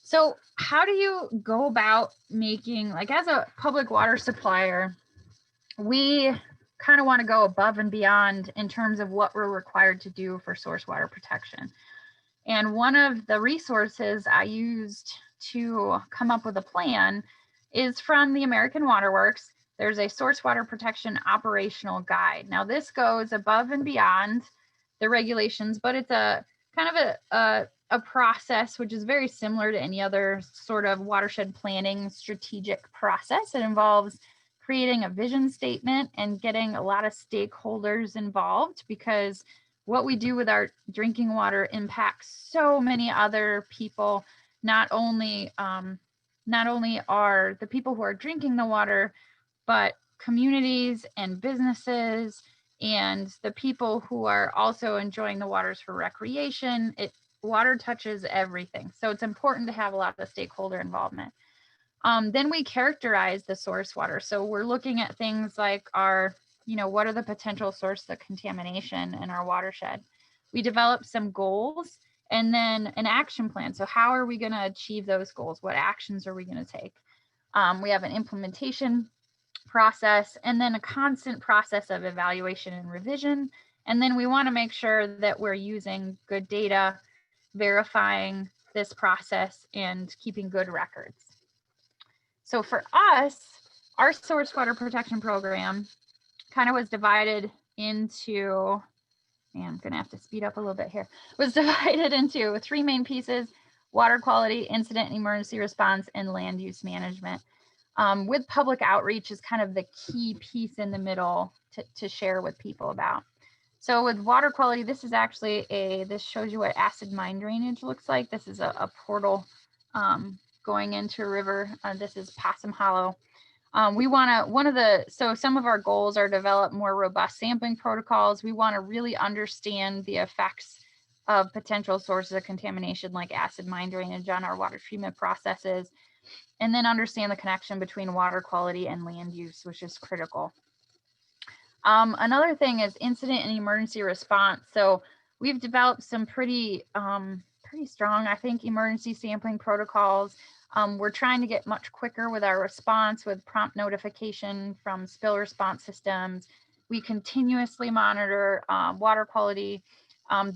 So how do you go about making, like as a public water supplier, we kind of want to go above and beyond in terms of what we're required to do for source water protection. And one of the resources I used to come up with a plan is from the American Water Works. There's a source water protection operational guide. Now this goes above and beyond the regulations, but it's a kind of a process which is very similar to any other sort of watershed planning strategic process. It involves creating a vision statement and getting a lot of stakeholders involved, because what we do with our drinking water impacts so many other people. Not only are the people who are drinking the water, but communities and businesses and the people who are also enjoying the waters for recreation. Water touches everything. So it's important to have a lot of stakeholder involvement. Then we characterize the source water. So we're looking at things like what are the potential sources of contamination in our watershed? We develop some goals and then an action plan. So how are we going to achieve those goals? What actions are we going to take? We have an implementation process and then a constant process of evaluation and revision. And then we want to make sure that we're using good data, verifying this process, and keeping good records. So for us, our source water protection program kind of was divided into, I'm going to have to speed up a little bit here, was divided into 3 main pieces: water quality, incident and emergency response, and land use management. With public outreach is kind of the key piece in the middle to share with people about. So with water quality, this is actually this shows you what acid mine drainage looks like. This is a portal going into a river. This is Possum Hollow. So some of our goals are develop more robust sampling protocols. We want to really understand the effects of potential sources of contamination like acid mine drainage on our water treatment processes, and then understand the connection between water quality and land use, which is critical. Another thing is incident and emergency response. So we've developed some pretty strong, I think, emergency sampling protocols. We're trying to get much quicker with our response with prompt notification from spill response systems. We continuously monitor water quality.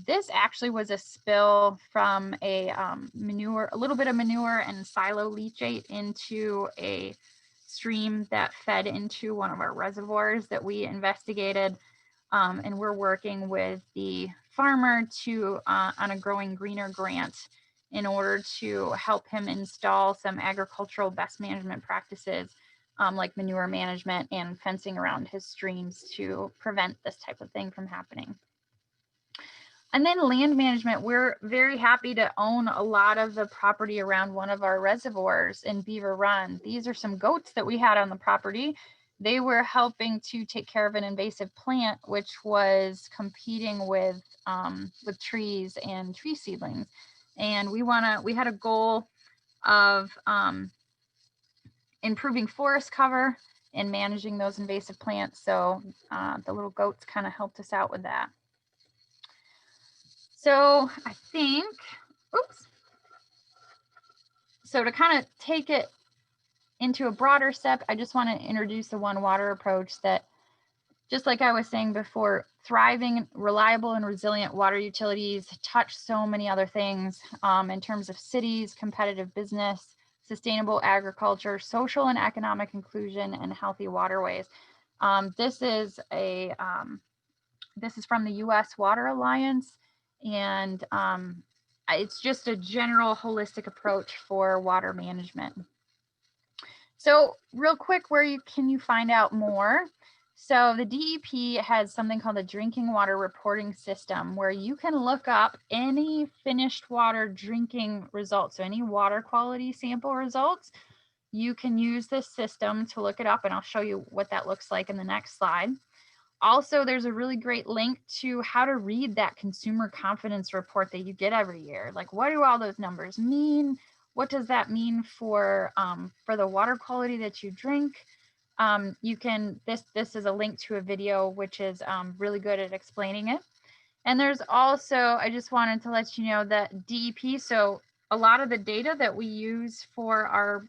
This actually was a spill from a little bit of manure and silo leachate into a stream that fed into one of our reservoirs that we investigated. And we're working with the farmer on a Growing Greener grant in order to help him install some agricultural best management practices like manure management and fencing around his streams to prevent this type of thing from happening. And then land management, we're very happy to own a lot of the property around one of our reservoirs in Beaver Run. These are some goats that we had on the property. They were helping to take care of an invasive plant, which was competing with trees and tree seedlings. And we had a goal of improving forest cover and managing those invasive plants. So the little goats kind of helped us out with that. So I think, so to kind of take it into a broader step, I just want to introduce the One Water approach that, just like I was saying before, thriving, reliable, and resilient water utilities touch so many other things in terms of cities, competitive business, sustainable agriculture, social and economic inclusion, and healthy waterways. This is from the U.S. Water Alliance, and it's just a general holistic approach for water management. So real quick, can you find out more? So the DEP has something called the Drinking Water Reporting System, where you can look up any finished water drinking results. So any water quality sample results, you can use this system to look it up, and I'll show you what that looks like in the next slide. Also, there's a really great link to how to read that consumer confidence report that you get every year. Like, what do all those numbers mean? What does that mean for the water quality that you drink? This is a link to a video which is really good at explaining it. And there's also, I just wanted to let you know that DEP, so a lot of the data that we use for our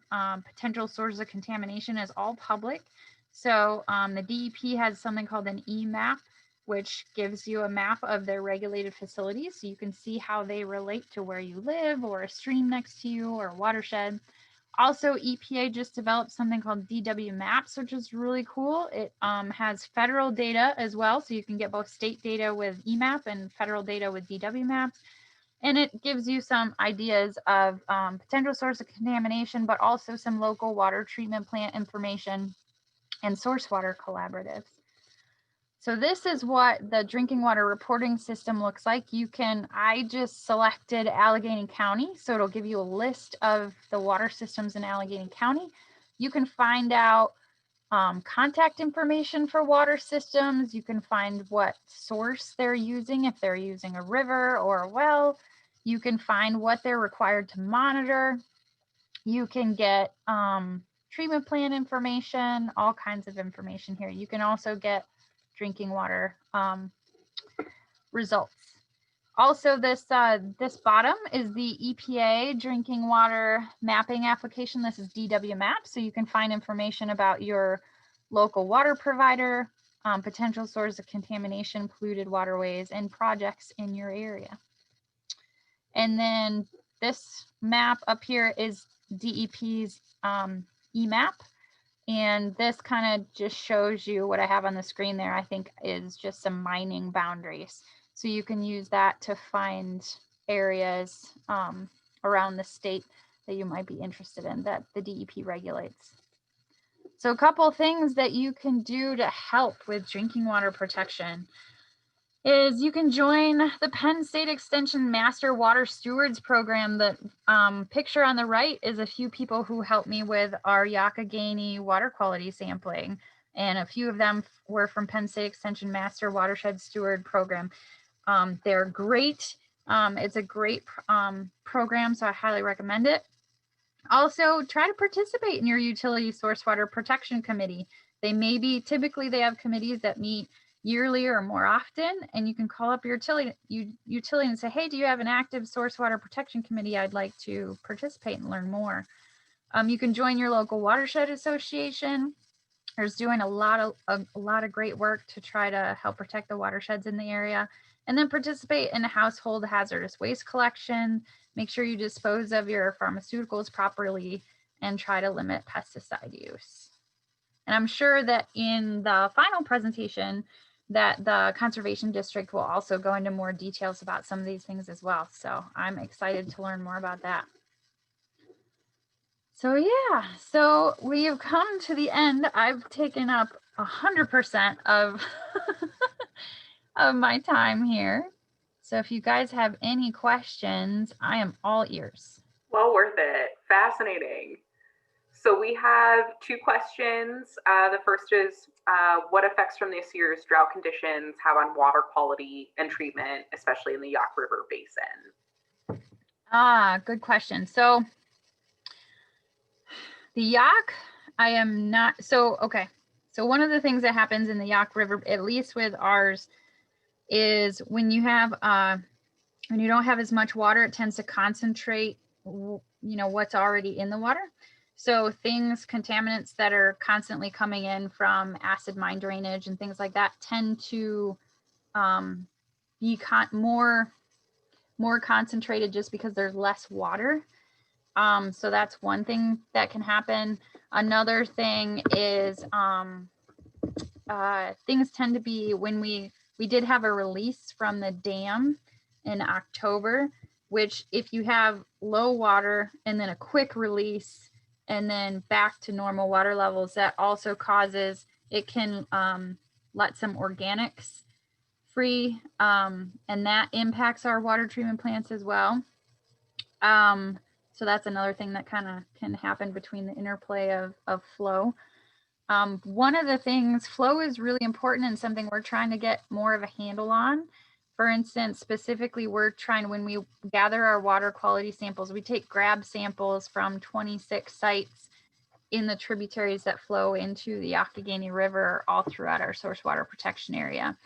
potential sources of contamination is all public. So the DEP has something called an EMAP, which gives you a map of their regulated facilities. So you can see how they relate to where you live, or a stream next to you, or a watershed. Also, EPA just developed something called DW Maps, which is really cool. It has federal data as well. So you can get both state data with EMAP and federal data with DW Maps. And it gives you some ideas of potential source of contamination, but also some local water treatment plant information and source water collaboratives. So this is what the drinking water reporting system looks like. I just selected Allegheny County, so it'll give you a list of the water systems in Allegheny County. You can find out contact information for water systems. You can find what source they're using, if they're using a river or a well. You can find what they're required to monitor. You can get treatment plan information, all kinds of information here. You can also get drinking water results. Also, this bottom is the EPA drinking water mapping application. This is DW Map, so you can find information about your local water provider, potential source of contamination, polluted waterways, and projects in your area. And then this map up here is DEP's EMAP. And this kind of just shows you what I have on the screen there, I think is just some mining boundaries. So you can use that to find areas around the state that you might be interested in that the DEP regulates. So a couple of things that you can do to help with drinking water protection is you can join the Penn State Extension Master Water Stewards Program. The picture on the right is a few people who helped me with our Youghiogheny water quality sampling. And a few of them were from Penn State Extension Master Watershed Steward Program. They're great. It's a great program, so I highly recommend it. Also, try to participate in your utility source water protection committee. Typically they have committees that meet yearly or more often, and you can call up your utility and say, hey, do you have an active source water protection committee? I'd like to participate and learn more. You can join your local watershed association. There's doing a lot of great work to try to help protect the watersheds in the area. And then participate in household hazardous waste collection. Make sure you dispose of your pharmaceuticals properly and try to limit pesticide use. And I'm sure that in the final presentation that the Conservation District will also go into more details about some of these things as well. So I'm excited to learn more about that. So yeah, so we have come to the end. I've taken up 100% of, of my time here. So if you guys have any questions, I am all ears. Well worth it. Fascinating. So we have two questions. The first is, what effects from this year's drought conditions have on water quality and treatment, especially in the Yaak River Basin? Good question. So the Yaak, okay. So one of the things that happens in the Yaak River, at least with ours, is when you don't have as much water, it tends to concentrate, what's already in the water. So contaminants that are constantly coming in from acid mine drainage and things like that tend to be more concentrated just because there's less water. So that's one thing that can happen. Another thing is things tend to be when we did have a release from the dam in October, which if you have low water and then a quick release and then back to normal water levels, that also it can let some organics free, and that impacts our water treatment plants as well. So that's another thing that kind of can happen between the interplay of flow. One of the things, flow is really important and something we're trying to get more of a handle on. For instance, specifically, when we gather our water quality samples, we take grab samples from 26 sites in the tributaries that flow into the Youghiogheny River all throughout our source water protection area.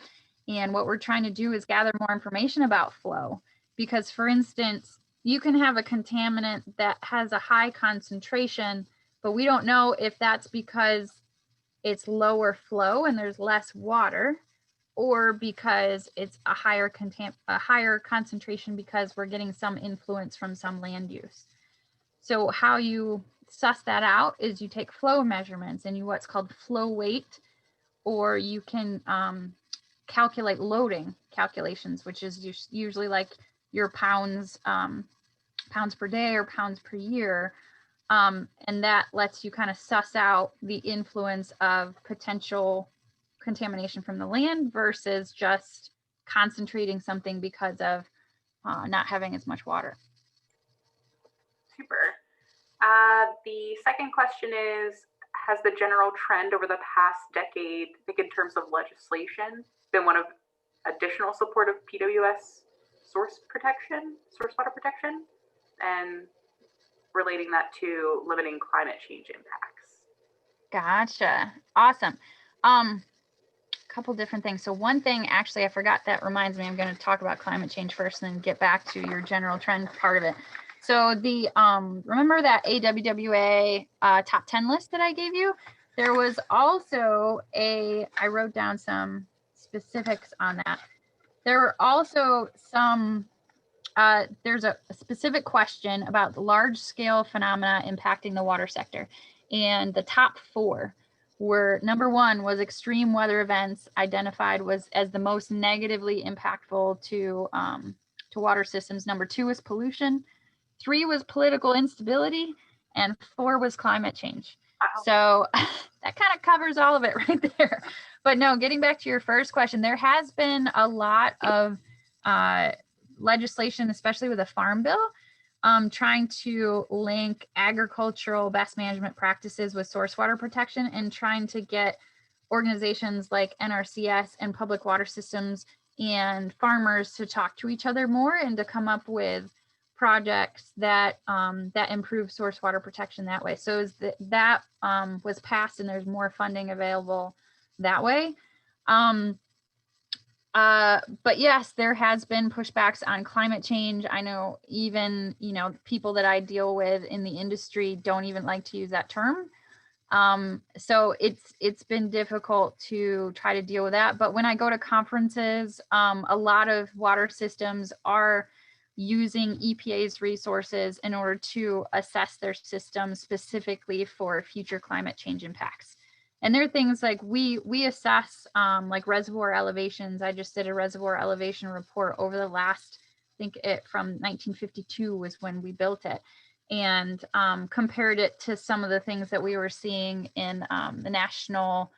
And what we're trying to do is gather more information about flow, because for instance, you can have a contaminant that has a high concentration, but we don't know if that's because it's lower flow and there's less water, or because it's a higher concentration because we're getting some influence from some land use. So how you suss that out is you take flow measurements and what's called flow weight, or you can calculate loading calculations, which is usually like your pounds per day or pounds per year. And that lets you kind of suss out the influence of potential contamination from the land versus just concentrating something because of not having as much water. Super. The second question is, has the general trend over the past decade, I think in terms of legislation, been one of additional support of PWS source water protection, and relating that to limiting climate change impacts? Gotcha. Awesome. Couple different things. So one thing, actually, I forgot, that reminds me, I'm going to talk about climate change first and then get back to your general trend part of it. So the remember that AWWA top 10 list that I gave you? There was also I wrote down some specifics on that. There were also some, there's a specific question about the large scale phenomena impacting the water sector. And the top 4 were, number 1 was extreme weather events identified as the most negatively impactful to water systems. Number 2 was pollution. 3 was political instability, and 4 was climate change. Wow. So that kind of covers all of it right there. But no, getting back to your first question, there has been a lot of legislation, especially with the Farm Bill, trying to link agricultural best management practices with source water protection, and trying to get organizations like NRCS and public water systems and farmers to talk to each other more and to come up with projects that that improve source water protection that way. So that was passed, and there's more funding available that way. But yes, there has been pushbacks on climate change. I know even, people that I deal with in the industry don't even like to use that term. So it's been difficult to try to deal with that. But when I go to conferences, a lot of water systems are using EPA's resources in order to assess their systems specifically for future climate change impacts. And there are things like we assess like reservoir elevations. I just did a reservoir elevation report over the last, I think from 1952 was when we built it, and compared it to some of the things that we were seeing in the national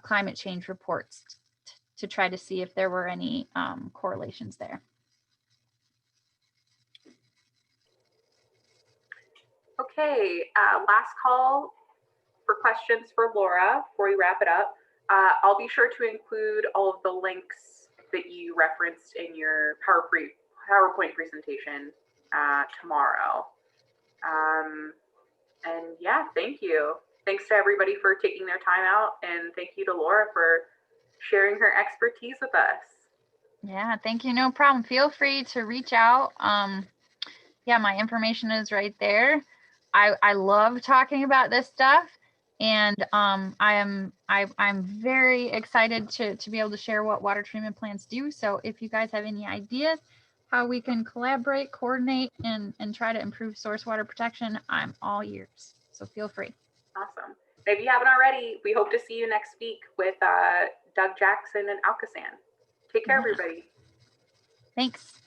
climate change reports to try to see if there were any correlations there. Okay, last call for questions for Laura before we wrap it up. I'll be sure to include all of the links that you referenced in your PowerPoint presentation tomorrow. And yeah, thank you. Thanks to everybody for taking their time out, and thank you to Laura for sharing her expertise with us. Yeah, thank you. No problem. Feel free to reach out. Yeah, my information is right there. I love talking about this stuff, and I'm very excited to be able to share what water treatment plants do. So if you guys have any ideas how we can collaborate, coordinate, and try to improve source water protection, I'm all ears. So feel free. Awesome. If you haven't already, we hope to see you next week with Doug Jackson and Alcosan. Take care, everybody. Thanks.